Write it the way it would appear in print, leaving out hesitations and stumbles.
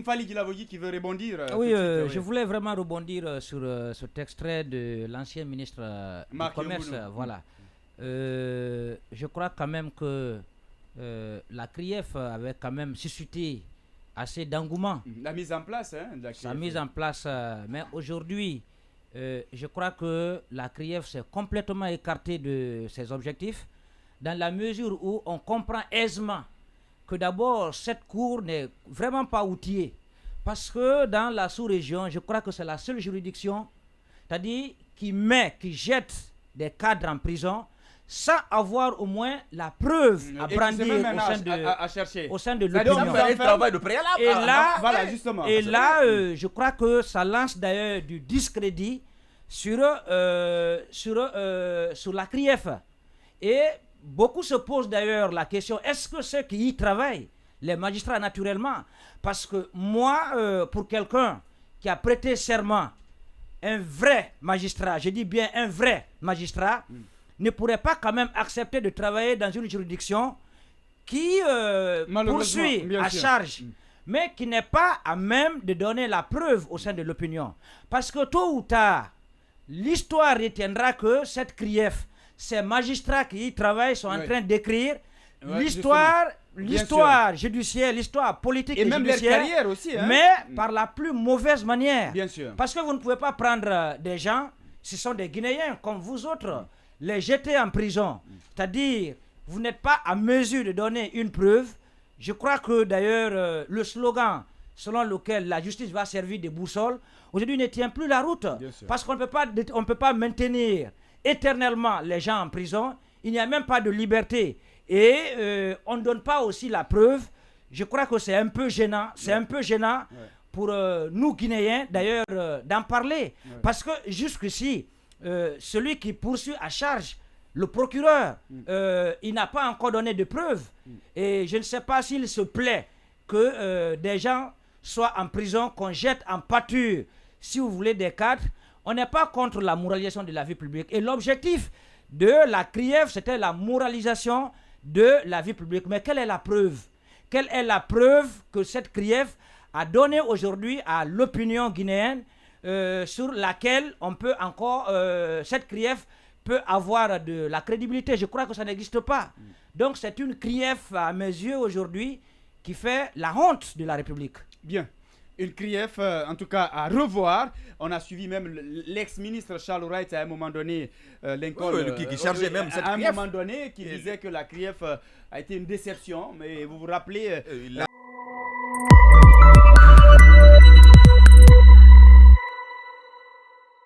Mfali Guilavogui qui veut rebondir. Oui, je voulais vraiment rebondir sur cet extrait de l'ancien ministre du Commerce. Voilà. Je crois quand même que la CRIEF avait quand même suscité assez d'engouement. La mise en place, hein, de la CRIEF. Sa mise en place, mais aujourd'hui, je crois que la CRIEF s'est complètement écartée de ses objectifs, dans la mesure où on comprend aisément que d'abord cette cour n'est vraiment pas outillée, parce que dans la sous-région, je crois que c'est la seule juridiction, c'est-à-dire qui jette des cadres en prison sans avoir au moins la preuve à brandir au sein de l'opinion. Et là, je crois que ça lance d'ailleurs du discrédit sur la CRIEF. Et beaucoup se posent d'ailleurs la question, est-ce que ceux qui y travaillent, les magistrats naturellement, parce que moi, pour quelqu'un qui a prêté serment, un vrai magistrat, je dis bien un vrai magistrat, ne pourrait pas quand même accepter de travailler dans une juridiction qui poursuit à charge, mais qui n'est pas à même de donner la preuve au sein de l'opinion. Parce que tôt ou tard, l'histoire retiendra que cette CRIEF, ces magistrats qui y travaillent sont en train d'écrire l'histoire judiciaire, l'histoire politique et même judiciaire, leur carrière aussi, hein, mais par la plus mauvaise manière. Bien sûr. Parce que vous ne pouvez pas prendre des gens, ce sont des Guinéens comme vous autres, les jeter en prison. C'est-à-dire, vous n'êtes pas à mesure de donner une preuve. Je crois que d'ailleurs, le slogan selon lequel la justice va servir de boussole, aujourd'hui ne tient plus la route. Parce qu'on ne peut pas maintenir éternellement les gens en prison. Il n'y a même pas de liberté. Et on ne donne pas aussi la preuve. Je crois que c'est un peu gênant. C'est un peu gênant pour nous Guinéens, d'ailleurs, d'en parler. Parce que jusqu'ici, celui qui poursuit à charge, le procureur, il n'a pas encore donné de preuves. Et je ne sais pas s'il se plaît que des gens soient en prison, qu'on jette en pâture, si vous voulez, des cadres. On n'est pas contre la moralisation de la vie publique. Et l'objectif de la CRIEF, c'était la moralisation de la vie publique. Mais quelle est la preuve? Quelle est la preuve que cette CRIEF a donnée aujourd'hui à l'opinion guinéenne, sur laquelle on peut encore, cette CRIEF peut avoir de la crédibilité? Je crois que ça n'existe pas. Donc c'est une CRIEF à mes yeux aujourd'hui qui fait la honte de la République. Bien. Une CRIEF, en tout cas, à revoir. On a suivi même l'ex-ministre Charles Wright à un moment donné, Lincoln, qui chargeait même cette CRIEF. À un moment donné, qui disait que la CRIEF a été une déception. Mais vous vous rappelez...